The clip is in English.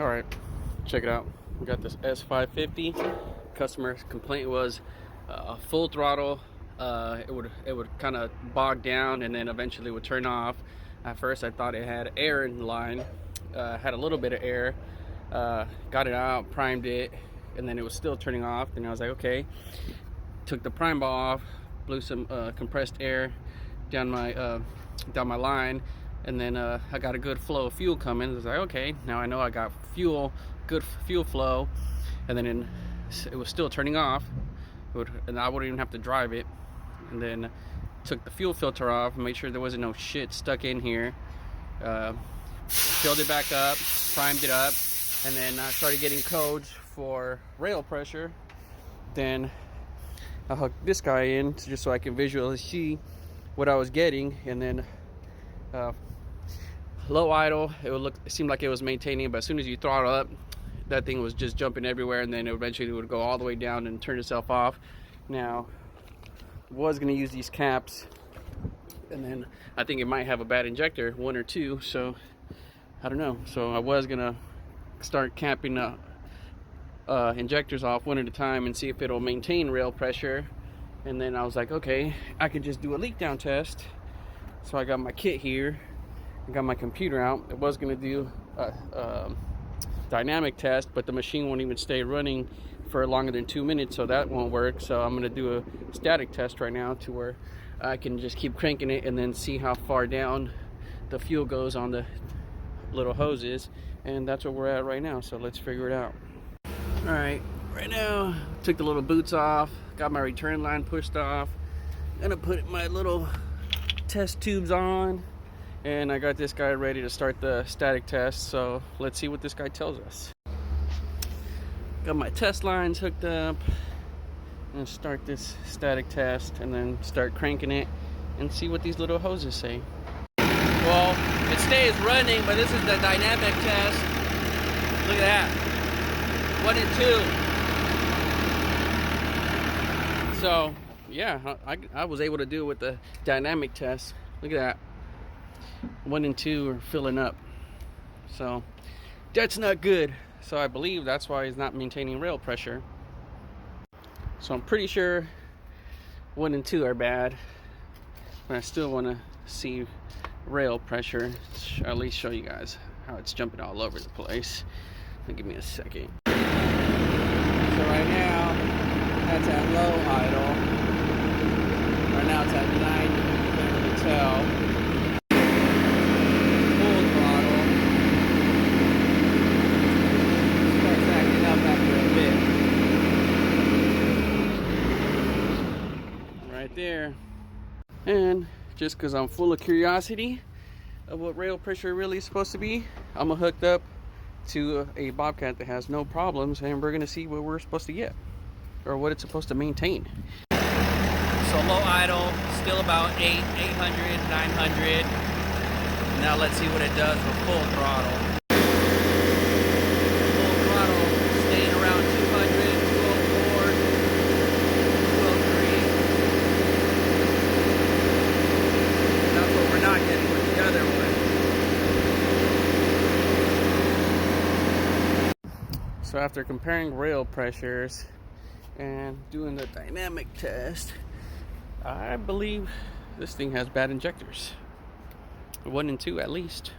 All right, check it out. We got this S550. Customer's complaint was full throttle. It would kind of bog down and then eventually would turn off. At first, I thought it had air in the line. Had a little bit of air. Got it out, primed it, and then it was still turning off. And I was like, okay. Took the prime ball off, blew some compressed air down my line. And then I got a good flow of fuel coming. I was like, okay, now I know I got good fuel flow. And then it was still turning off, and I wouldn't even have to drive it. And then took the fuel filter off, made sure there wasn't no shit stuck in here. Filled it back up, primed it up, and then I started getting codes for rail pressure. Then I hooked this guy in just so I can visually see what I was getting. And then low idle, it seemed like it was maintaining, but as soon as you throttle up, that thing was just jumping everywhere, and then eventually it would go all the way down and turn itself off. Now, was going to use these caps, and then I think it might have a bad injector, one or two, so I don't know. So I was going to start capping injectors off one at a time and see if it'll maintain rail pressure. And then I was like, okay, I could just do a leak down test. So I got my kit here. I got my computer out. I was going to do a dynamic test, but the machine won't even stay running for longer than 2 minutes, so that won't work. So I'm going to do a static test right now to where I can just keep cranking it and then see how far down the fuel goes on the little hoses. And that's where we're at right now, so let's figure it out. All right, right now, took the little boots off, got my return line pushed off. Gonna put my little test tubes on, and I got this guy ready to start the static test. So let's see what this guy tells us. Got my test lines hooked up. I'm gonna start this static test and then start cranking it and see what these little hoses say. Well, it stays running, but this is the dynamic test. Look at that. 1 and 2. So yeah, I was able to do it with the dynamic test. Look at that. 1 and 2 are filling up. So that's not good. So I believe that's why he's not maintaining rail pressure. So I'm pretty sure 1 and 2 are bad, but I still want to see rail pressure. At least show you guys how it's jumping all over the place. Give me a second. So right now, that's at low idle. Right now it's at 90, you can't really tell. Full throttle. Starts acting up after a bit. Right there. And just because I'm full of curiosity of what rail pressure really is supposed to be, I'm hooked up to a Bobcat that has no problems, and we're gonna see what we're supposed to get or what it's supposed to maintain. So low idle, still about 800, 900. Now let's see what it does with full throttle. Full throttle staying around 200, 204, 203. That's what we're not getting with the other one. So after comparing rail pressures and doing the dynamic test, I believe this thing has bad injectors. 1 and 2 at least.